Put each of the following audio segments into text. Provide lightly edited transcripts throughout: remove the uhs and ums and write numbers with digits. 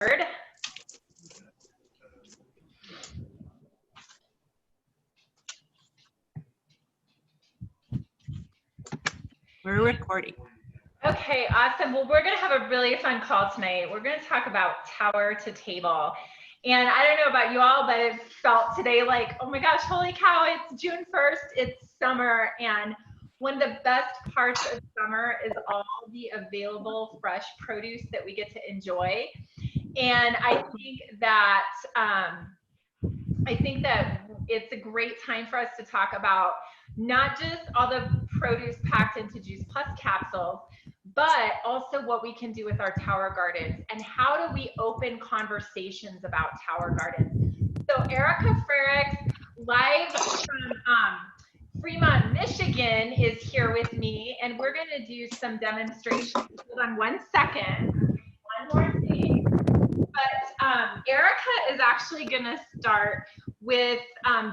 We're recording. Okay, awesome. Well, we're going to have a really fun call tonight. We're going to talk about tower to table. And I don't know about you all, but it felt today like, oh my gosh, holy cow, it's June 1st, it's summer. And one of the best parts of summer is all the available fresh produce that we get to enjoy. And I think that it's a great time for us to talk about not just all the produce packed into Juice Plus capsules, but also what we can do with our tower gardens and how do we open conversations about tower gardens. So Ericka Freriks, live from Fremont, Michigan, is here with me, and we're going to do some demonstrations. Hold on one second. One more thing. But Ericka is actually going to start with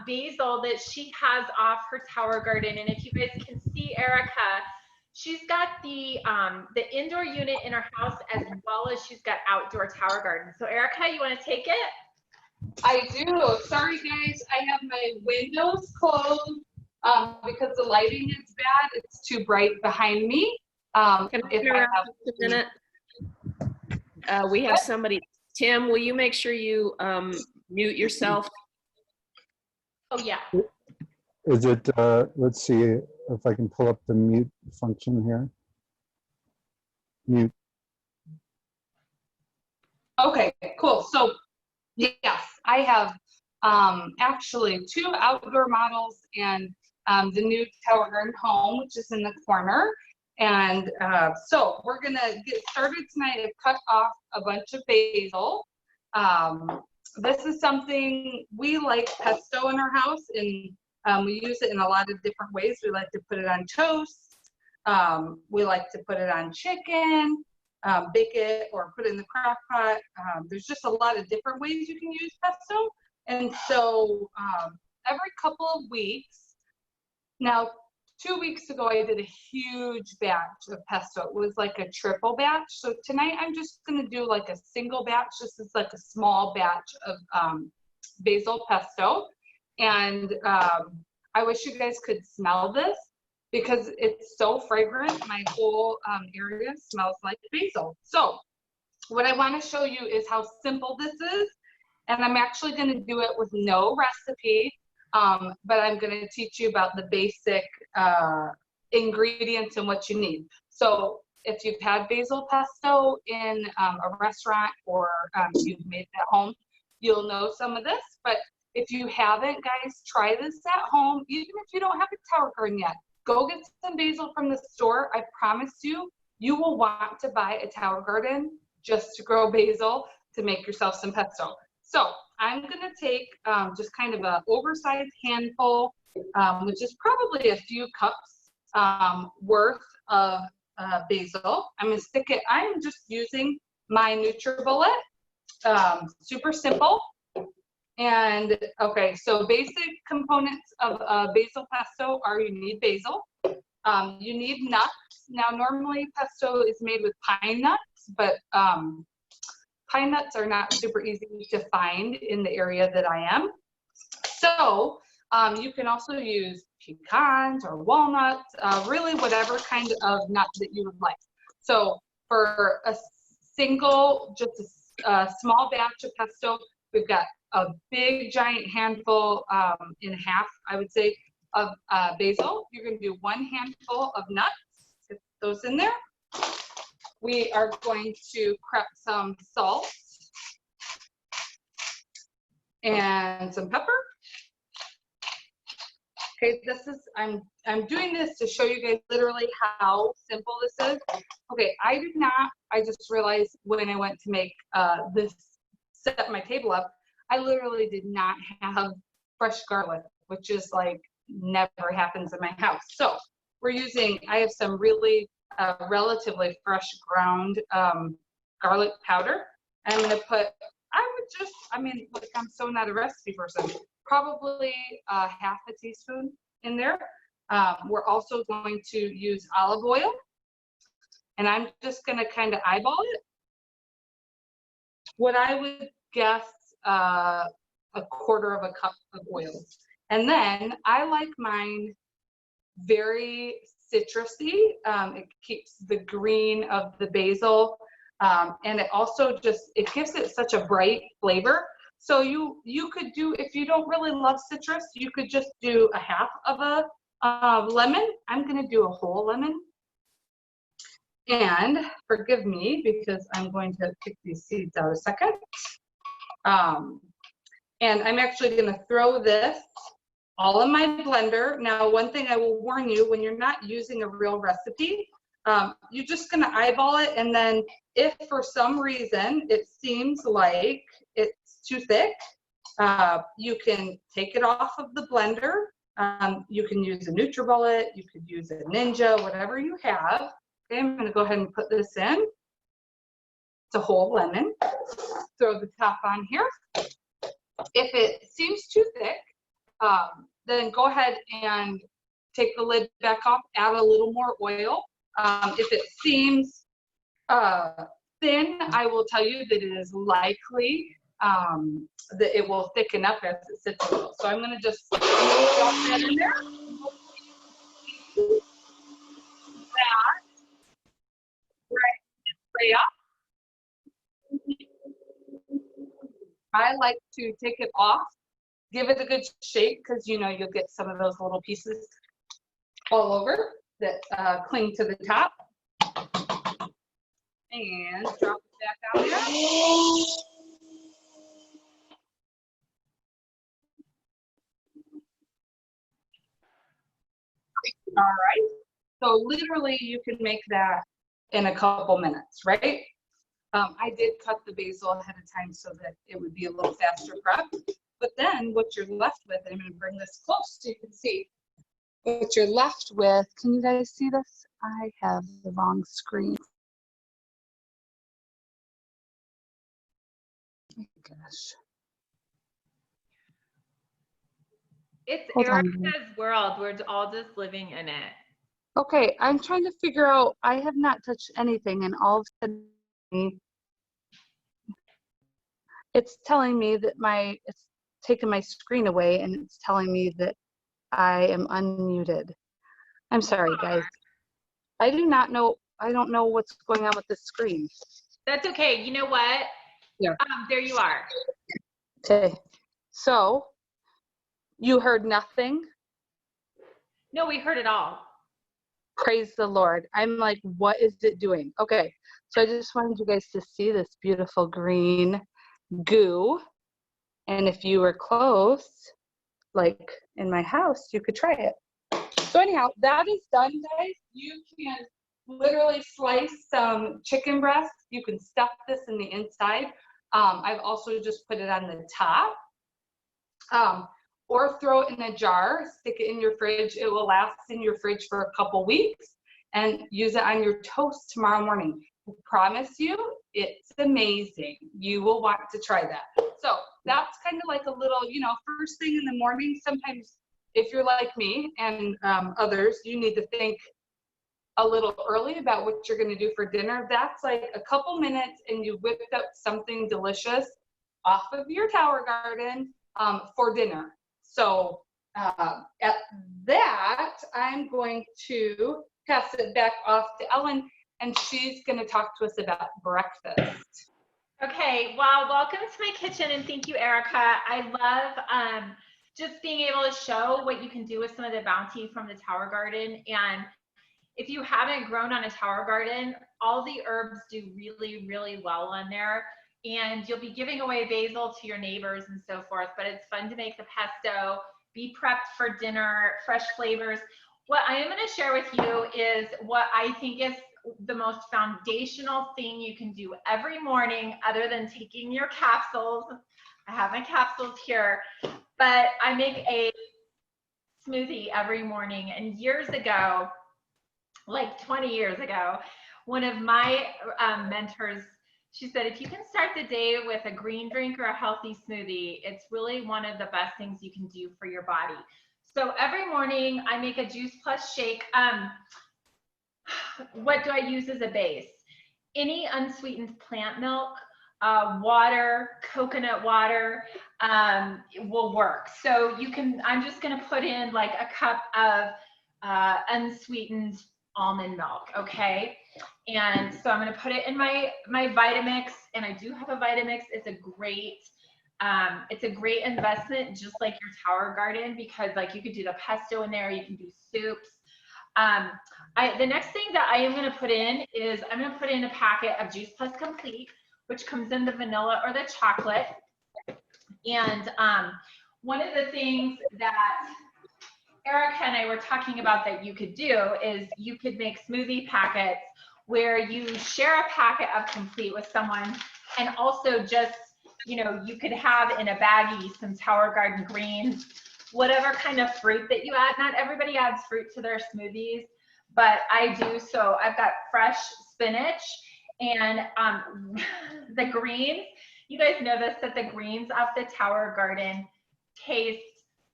basil that she has off her tower garden. And if you guys can see Ericka, she's got the indoor unit in her house as well as she's got outdoor tower garden. So Ericka, you want to take it? I do. Sorry guys, I have my windows closed because the lighting is bad. It's too bright behind me. Can I interrupt a minute? We have somebody. Tim, will you make sure you mute yourself? Oh yeah. Is it, let's see if I can pull up the mute function here. Mute. Okay, cool. So yes, I have actually 2 outdoor models and the new tower garden home, which is in the corner. And so we're gonna get started tonight. I've cut off a bunch of basil. This is something we like pesto in our house, and we use it in a lot of different ways. We like to put it on toast. We like to put it on chicken, bake it, or put it in the crock pot. There's just a lot of different ways you can use pesto. And so every couple of weeks, now 2 weeks ago, I did a huge batch of pesto. It was like a triple batch. So tonight I'm just gonna do like a single batch. This is like a small batch of basil pesto. And I wish you guys could smell this because it's so fragrant. My whole area smells like basil. So what I wanna show you is how simple this is. And I'm actually gonna do it with no recipe. But I'm going to teach you about the basic ingredients and what you need. So if you've had basil pesto in a restaurant or you've made it at home, you'll know some of this. But if you haven't, guys, try this at home. Even if you don't have a tower garden yet, go get some basil from the store. I promise you, you will want to buy a tower garden just to grow basil to make yourself some pesto. So I'm gonna take just kind of an oversized handful, which is probably a few cups worth of basil. I'm gonna stick it, I'm just using my NutriBullet, super simple. And okay, so basic components of basil pesto are you need basil, you need nuts. Now normally pesto is made with pine nuts, but pine nuts are not super easy to find in the area that I am. So you can also use pecans or walnuts, really whatever kind of nut that you would like. So for a single, just a small batch of pesto, we've got a big giant handful in half, I would say, of basil. You're gonna do 1 handful of nuts, get those in there. We are going to crack some salt and some pepper. Okay, this is, I'm doing this to show you guys literally how simple this is. Okay, I just realized when I went to make set my table up, I literally did not have fresh garlic, which is like never happens in my house. So we're using, I have some really relatively fresh ground garlic powder. I'm gonna put, like I'm so not a recipe person, probably half a teaspoon in there. We're also going to use olive oil, and I'm just gonna kind of eyeball it. what I would guess a quarter of a cup of oil. And then I like mine very citrusy. It keeps the green of the basil, and it also it gives it such a bright flavor. So you could do, if you don't really love citrus, you could just do a half of a lemon. I'm gonna do a whole lemon. And forgive me because I'm going to pick these seeds out a second. And I'm actually gonna throw this all in my blender. Now, one thing I will warn you, when you're not using a real recipe, you're just gonna eyeball it, and then if for some reason it seems like it's too thick, you can take it off of the blender. You can use a NutriBullet, you could use a Ninja, whatever you have. Okay, I'm gonna go ahead and put this in. It's a whole lemon. Throw the top on here. If it seems too thick, then go ahead and take the lid back off, add a little more oil. If it seems thin, I will tell you that it is likely that it will thicken up as it sits a little. So I'm gonna just drop that in there. That right up. I like to take it off, give it a good shake, because you know you'll get some of those little pieces all over that cling to the top. And drop it back out there. All right. So literally you can make that in a couple minutes, right? I did cut the basil ahead of time so that it would be a little faster prep. But then what you're left with, and I'm going to bring this close so you can see what you're left with. Can you guys see this? I have the wrong screen. Oh my gosh. It's Hold on. Ericka's world. We're all just living in it. Okay, I'm trying to figure out, I have not touched anything, and all of a sudden it's telling me that it's taken my screen away, and it's telling me that I am unmuted. I'm sorry, guys. I don't know what's going on with this screen. That's okay. You know what? Yeah. There you are. Okay, so you heard nothing? No, we heard it all. Praise the Lord. I'm like, what is it doing? Okay, so I just wanted you guys to see this beautiful green goo. And if you were close, like in my house, you could try it. So anyhow, that is done, guys. You can literally slice some chicken breast. You can stuff this in the inside. I've also just put it on the top. Or throw it in a jar, stick it in your fridge. It will last in your fridge for a couple weeks, and use it on your toast tomorrow morning. I promise you, it's amazing. You will want to try that. So that's kind of like a little, first thing in the morning. Sometimes if you're like me and others, you need to think a little early about what you're going to do for dinner. That's like a couple minutes, and you whipped up something delicious off of your tower garden for dinner. So at that, I'm going to pass it back off to Ellen, and she's going to talk to us about breakfast. Okay, well, welcome to my kitchen, and thank you, Ericka. I love just being able to show what you can do with some of the bounty from the tower garden. And if you haven't grown on a tower garden, all the herbs do really, really well on there. And you'll be giving away basil to your neighbors and so forth, but it's fun to make the pesto, be prepped for dinner, fresh flavors. What I am going to share with you is what I think is the most foundational thing you can do every morning, other than taking your capsules. I have my capsules here, but I make a smoothie every morning. And years ago, like 20 years ago, one of my mentors, she said, if you can start the day with a green drink or a healthy smoothie, it's really one of the best things you can do for your body. So every morning I make a juice plus shake. What do I use as a base? Any unsweetened plant milk, water, coconut water, will work. So you can, I'm just gonna put in like a cup of unsweetened almond milk, okay? And so I'm gonna put it in my Vitamix, and I do have a Vitamix. It's a great investment, just like your Tower Garden, because like you could do the pesto in there, you can do soups. The next thing that I am going to put in is I'm going to put in a packet of Juice Plus Complete, which comes in the vanilla or the chocolate. And one of the things that Ericka and I were talking about that you could do is you could make smoothie packets where you share a packet of Complete with someone, and also just, you know, you could have in a baggie some Tower Garden greens, whatever kind of fruit that you add. Not everybody adds fruit to their smoothies, but I do. So I've got fresh spinach and the greens. You guys know this, that the greens of the Tower Garden taste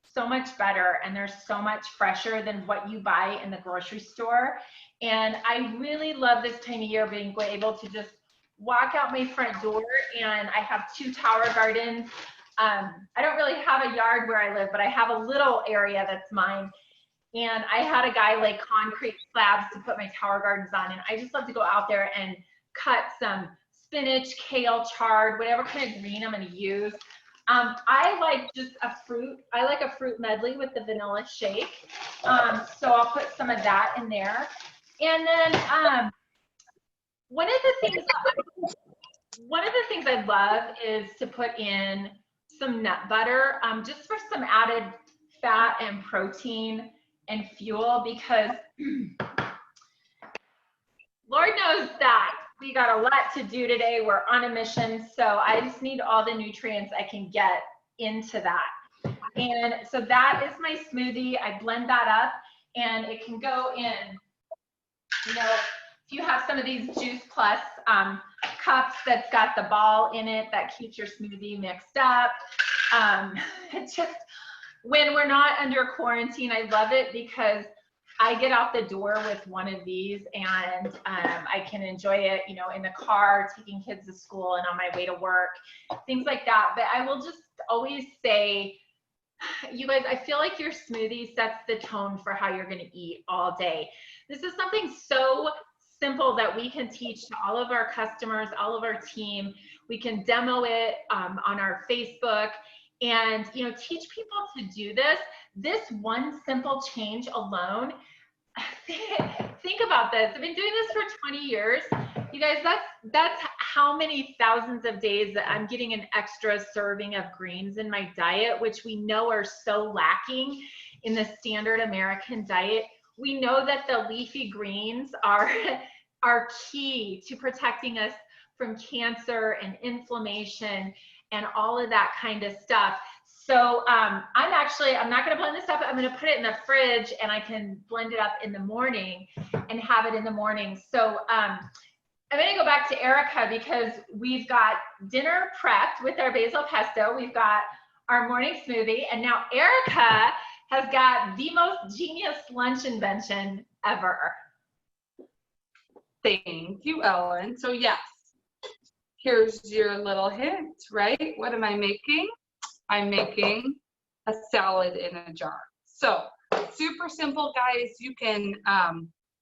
so much better, and they're so much fresher than what you buy in the grocery store. And I really love this time of year being able to just walk out my front door, and I have 2 Tower Gardens. I don't really have a yard where I live, but I have a little area that's mine. And I had a guy lay concrete slabs to put my Tower Gardens on, and I just love to go out there and cut some spinach, kale, chard, whatever kind of green I'm going to use. I like just a fruit. I like a fruit medley with the vanilla shake. So I'll put some of that in there. And then one of the things I love is to put in some nut butter, just for some added fat and protein and fuel, because Lord knows that we got a lot to do today. We're on a mission, so I just need all the nutrients I can get into that. And so that is my smoothie. I blend that up, and it can go in, you know, if you have some of these Juice Plus cups that's got the ball in it that keeps your smoothie mixed up. It's just, when we're not under quarantine, I love it because I get out the door with one of these, and I can enjoy it, you know, in the car, taking kids to school and on my way to work, things like that. But I will just always say, you guys, I feel like your smoothie sets the tone for how you're going to eat all day. This is something so simple that we can teach to all of our customers, all of our team. We can demo it on our Facebook, and, you know, teach people to do this. This one simple change alone, think about this. I've been doing this for 20 years. You guys, that's how many thousands of days that I'm getting an extra serving of greens in my diet, which we know are so lacking in the standard American diet. We know that the leafy greens are key to protecting us from cancer and inflammation and all of that kind of stuff. So I'm not going to blend this up. I'm going to put it in the fridge, and I can blend it up in the morning and have it in the morning. So I'm going to go back to Ericka, because we've got dinner prepped with our basil pesto. We've got our morning smoothie, and now Ericka has got the most genius lunch invention ever. Thank you, Ellen. So yes, here's your little hint, right? What am I making? I'm making a salad in a jar. So super simple, guys. You can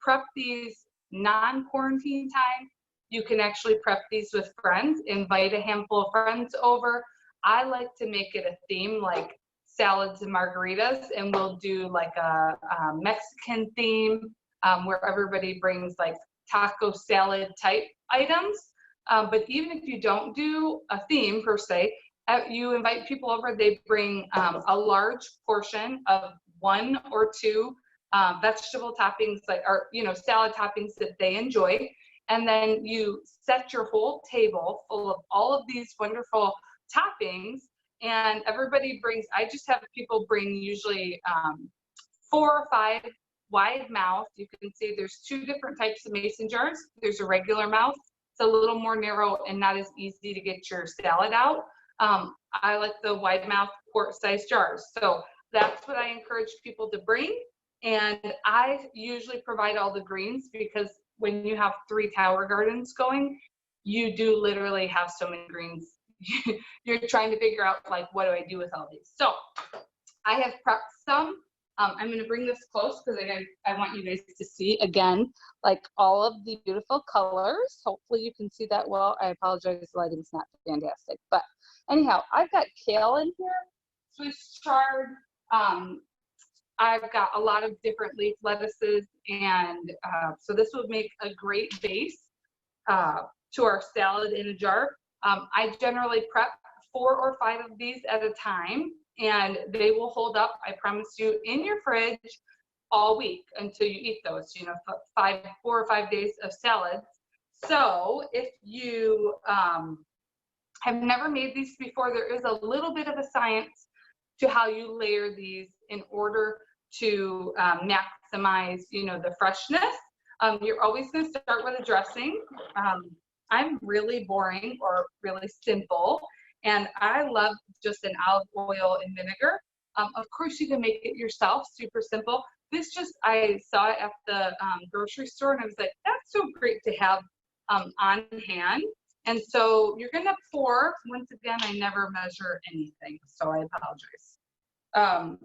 prep these non-quarantine time. You can actually prep these with friends, invite a handful of friends over. I like to make it a theme, like salads and margaritas, and we'll do like a Mexican theme where everybody brings like taco salad type items. But even if you don't do a theme per se, you invite people over, they bring a large portion of 1 or 2 vegetable toppings, like, or, you know, salad toppings that they enjoy. And then you set your whole table full of all of these wonderful toppings, and everybody brings, I just have people bring usually 4 or 5 wide mouth. You can see there's 2 different types of mason jars. There's a regular mouth. It's a little more narrow and not as easy to get your salad out. I like the wide mouth quart-sized jars. So that's what I encourage people to bring. And I usually provide all the greens, because when you have 3 Tower Gardens going, you do literally have so many greens. You're trying to figure out like, what do I do with all these? So I have prepped some. I'm going to bring this close because I want you guys to see again, like all of the beautiful colors. Hopefully you can see that well. I apologize, the lighting's not fantastic. But anyhow, I've got kale in here, Swiss chard. I've got a lot of different leaf lettuces, and so this would make a great base to our salad in a jar. I generally prep 4 or 5 of these at a time, and they will hold up, I promise you, in your fridge all week until you eat those, you know, 4 or 5 days of salads. So if you have never made these before, there is a little bit of a science to how you layer these in order to maximize, you know, the freshness. You're always going to start with a dressing. I'm really boring or really simple, and I love just an olive oil and vinegar. Of course, you can make it yourself, super simple. This just, I saw it at the grocery store, and I was like, that's so great to have on hand. And so you're going to pour. Once again, I never measure anything, so I apologize.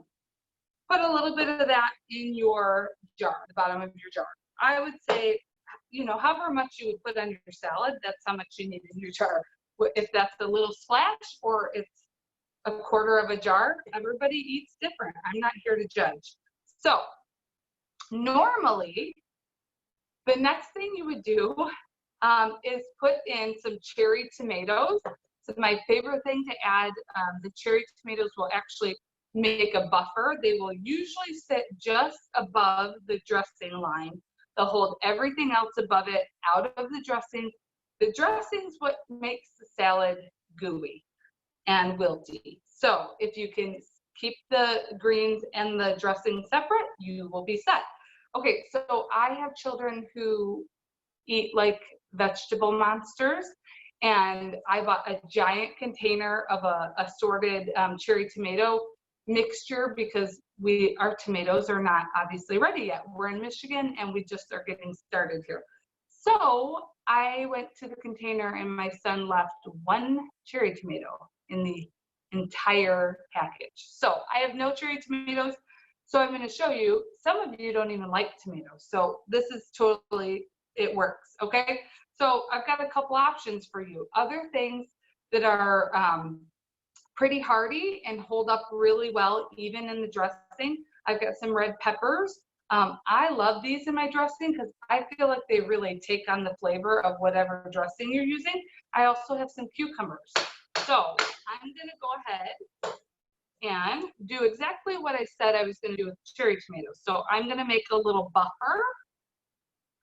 Put a little bit of that in your jar, the bottom of your jar. I would say, you know, however much you would put on your salad, that's how much you need in your jar. If that's a little splash or it's a quarter of a jar, everybody eats different. I'm not here to judge. So normally, the next thing you would do is put in some cherry tomatoes. So my favorite thing to add, the cherry tomatoes will actually make a buffer. They will usually sit just above the dressing line. They'll hold everything else above it out of the dressing. The dressing's what makes the salad gooey and wilty. So if you can keep the greens and the dressing separate, you will be set. Okay, so I have children who eat like vegetable monsters, and I bought a giant container of a assorted cherry tomato mixture because our tomatoes are not obviously ready yet. We're in Michigan and we just are getting started here. So I went to the container and my son left 1 cherry tomato in the entire package. So I have no cherry tomatoes. So I'm going to show you, some of you don't even like tomatoes. So this is totally, it works. Okay. So I've got a couple options for you. Other things that are pretty hardy and hold up really well, even in the dressing. I've got some red peppers. I love these in my dressing because I feel like they really take on the flavor of whatever dressing you're using. I also have some cucumbers. So I'm gonna go ahead and do exactly what I said I was gonna do with cherry tomatoes. So I'm gonna make a little buffer.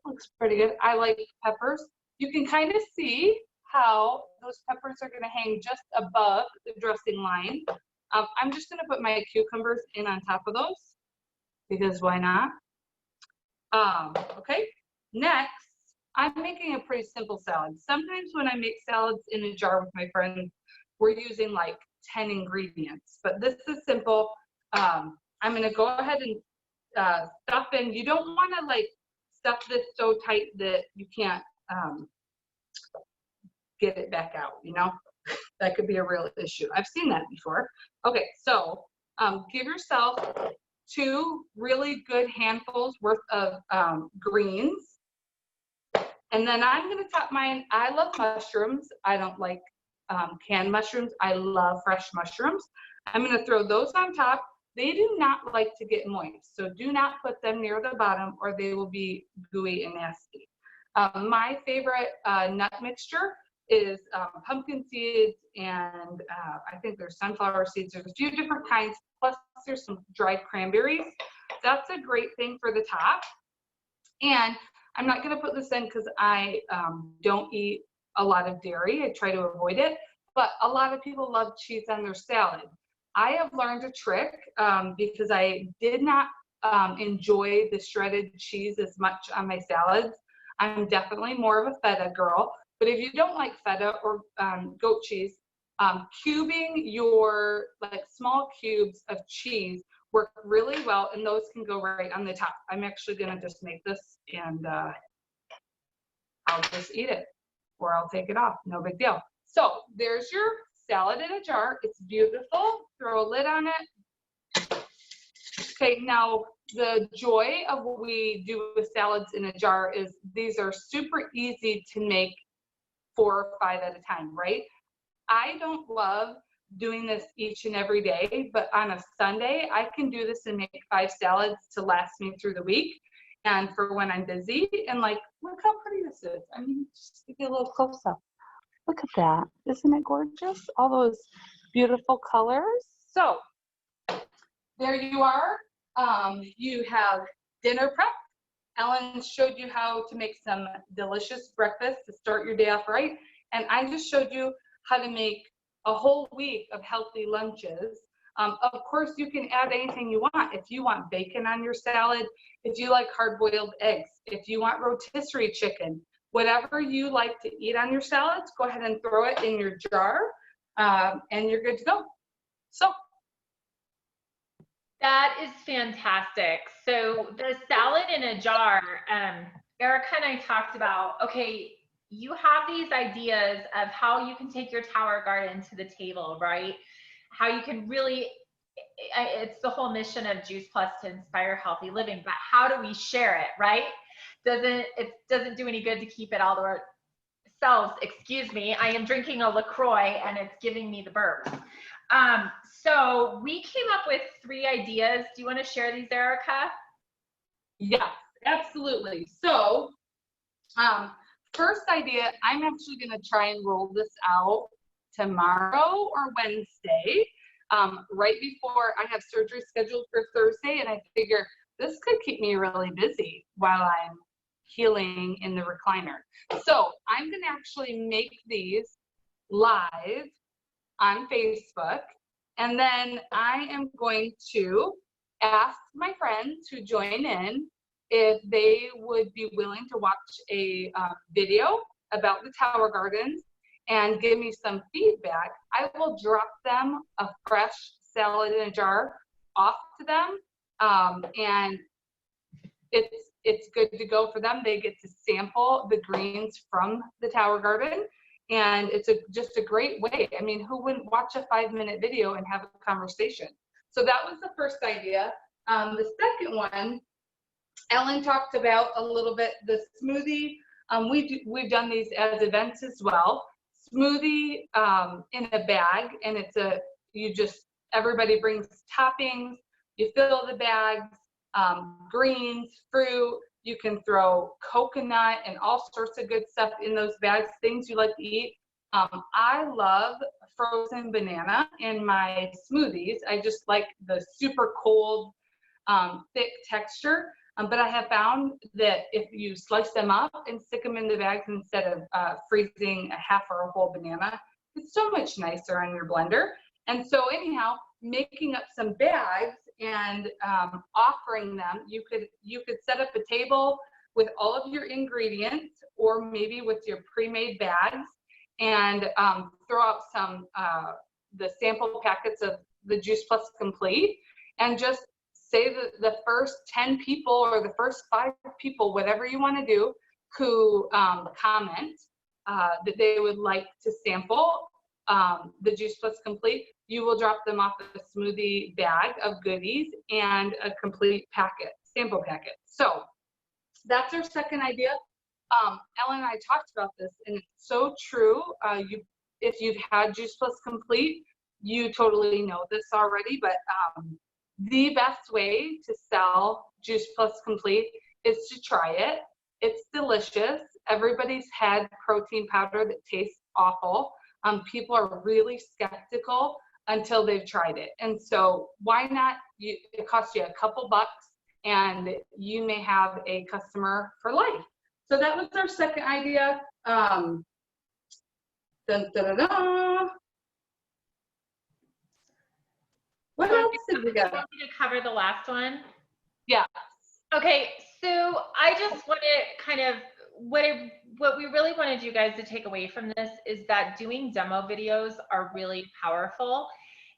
Looks pretty good. I like peppers. You can kind of see how those peppers are going to hang just above the dressing line. I'm just going to put my cucumbers in on top of those because why not? Okay, next, I'm making a pretty simple salad. Sometimes when I make salads in a jar with my friends, we're using like 10 ingredients, but this is simple. I'm going to go ahead and stuff in. You don't want to like stuff this so tight that you can't get it back out, you know? That could be a real issue. I've seen that before. Okay, so give yourself 2 really good handfuls worth of greens. And then I'm gonna top mine. I love mushrooms. I don't like canned mushrooms. I love fresh mushrooms. I'm gonna throw those on top. They do not like to get moist, so do not put them near the bottom or they will be gooey and nasty. My favorite nut mixture is pumpkin seeds, and I think there's sunflower seeds. There's a few different kinds, plus there's some dried cranberries. That's a great thing for the top. And I'm not going to put this in because I don't eat a lot of dairy. I try to avoid it, but a lot of people love cheese on their salad. I have learned a trick because I did not enjoy the shredded cheese as much on my salads. I'm definitely more of a feta girl. But if you don't like feta or goat cheese, cubing your like small cubes of cheese work really well, and those can go right on the top. I'm actually gonna just make this and I'll just eat it. or I'll take it off, no big deal. So there's your salad in a jar. It's beautiful. Throw a lid on it. Okay, now the joy of what we do with salads in a jar is these are super easy to make 4 or 5 at a time, right? I don't love doing this each and every day, but on a Sunday, I can do this and make 5 salads to last me through the week and for when I'm busy. And like, look how pretty this is. I mean, just give you a little close up. Look at that. Isn't it gorgeous? All those beautiful colors. So there you are. You have dinner prep. Ellen showed you how to make some delicious breakfast to start your day off right. And I just showed you how to make a whole week of healthy lunches. Of course, you can add anything you want. If you want bacon on your salad, if you like hard-boiled eggs, if you want rotisserie chicken, whatever you like to eat on your salads, go ahead and throw it in your jar, and you're good to go. So. That is fantastic. So the salad in a jar, Ericka and I talked about, okay, you have these ideas of how you can take your tower garden to the table, right? How you can really, it's the whole mission of Juice Plus to inspire healthy living, but how do we share it, right? It doesn't do any good to keep it all to ourselves. Excuse me, I am drinking a LaCroix and it's giving me the burp. So we came up with 3 ideas. Do you want to share these, Ericka? Yes, absolutely. So, first idea, I'm actually going to try and roll this out tomorrow or Wednesday, right before I have surgery scheduled for Thursday. And I figure this could keep me really busy while I'm healing in the recliner. So I'm going to actually make these live on Facebook. And then I am going to ask my friends who join in if they would be willing to watch a video about the tower gardens and give me some feedback. I will drop them a fresh salad in a jar off to them, and it's good to go for them. They get to sample the greens from the tower garden, and it's just a great way. I mean, who wouldn't watch a 5-minute video and have a conversation? So that was the first idea. The second one, Ellen talked about a little bit the smoothie. We've done these as events as well. Smoothie in a bag, and everybody brings toppings. You fill the bags, greens, fruit. You can throw coconut and all sorts of good stuff in those bags, things you like to eat. I love frozen banana in my smoothies. I just like the super cold, thick texture. But I have found that if you slice them up and stick them in the bags instead of freezing a half or a whole banana, it's so much nicer on your blender. And so anyhow, making up some bags and offering them, you could set up a table with all of your ingredients, or maybe with your pre-made bags, and throw out some the sample packets of the Juice Plus Complete, and just say that the first 10 people or the first 5 people, whatever you want to do, who comment that they would like to sample the Juice Plus Complete, you will drop them off a smoothie bag of goodies and a complete packet, sample packet. So that's our second idea. Ellen and I talked about this, and it's so true. If you've had Juice Plus Complete, you totally know this already, but the best way to sell Juice Plus Complete is to try it. It's delicious. Everybody's had protein powder that tastes awful. People are really skeptical until they've tried it. And so why not? It costs you a couple bucks and you may have a customer for life. So that was our second idea. Dun, dun, dun, dun. What else did we got? Do you want me to cover the last one? Yeah. Okay, so I just want to kind of, what we really wanted you guys to take away from this is that doing demo videos are really powerful,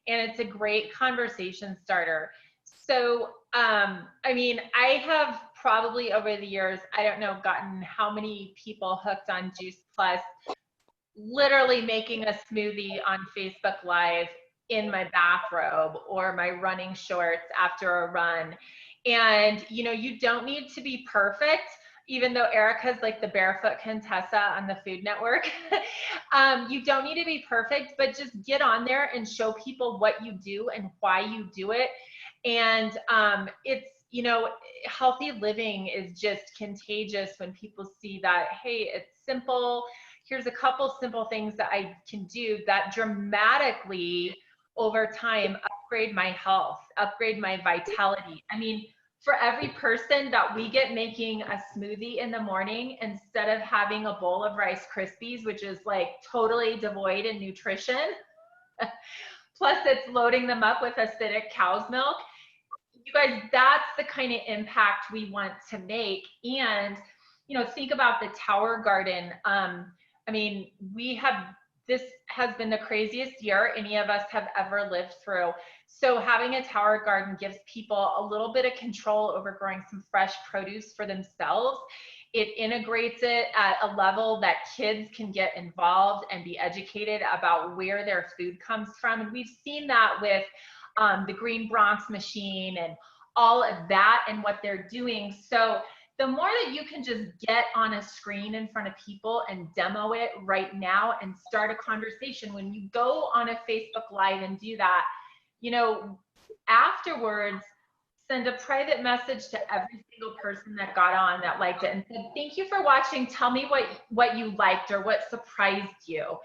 and it's a great conversation starter. So, I mean, I have probably over the years, I don't know, gotten how many people hooked on Juice Plus, literally making a smoothie on Facebook Live in my bathrobe or my running shorts after a run. And, you know, you don't need to be perfect, even though Ericka's like the barefoot Contessa on the Food Network. You don't need to be perfect, but just get on there and show people what you do and why you do it. And it's, you know, healthy living is just contagious when people see that, hey, it's simple. Here's a couple simple things that I can do that dramatically over time upgrade my health, upgrade my vitality. I mean, for every person that we get making a smoothie in the morning, instead of having a bowl of Rice Krispies, which is like totally devoid in nutrition, plus it's loading them up with acidic cow's milk, you guys, that's the kind of impact we want to make. And, you know, think about the Tower Garden. I mean, this has been the craziest year any of us have ever lived through. So having a Tower Garden gives people a little bit of control over growing some fresh produce for themselves. It integrates it at a level that kids can get involved and be educated about where their food comes from. And we've seen that with the Green Bronx machine and all of that and what they're doing. So the more that you can just get on a screen in front of people and demo it right now and start a conversation, when you go on a Facebook Live and do that, you know, afterwards, send a private message to every single person that got on that liked it and said, thank you for watching. Tell me what you liked or what surprised you.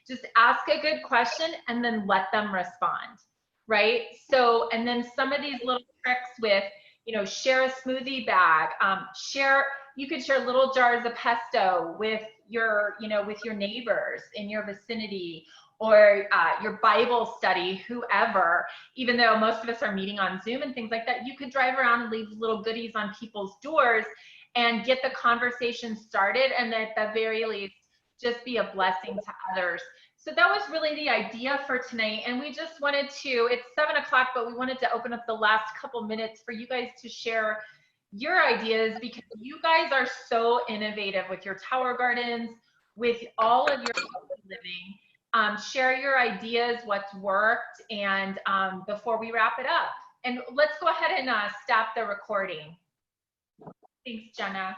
Just ask a good question and then let them respond, right? So, and then some of these little tricks with, you know, share a smoothie bag, you could share little jars of pesto with your, you know, with your neighbors in your vicinity, or your Bible study, whoever, even though most of us are meeting on Zoom and things like that, you could drive around and leave little goodies on people's doors and get the conversation started, and at the very least, just be a blessing to others. So that was really the idea for tonight. And we just wanted to, it's 7 o'clock, but we wanted to open up the last couple minutes for you guys to share your ideas, because you guys are so innovative with your Tower Gardens, with all of your healthy living. Share your ideas, what's worked, and before we wrap it up. And let's go ahead and stop the recording. Thanks, Jenna.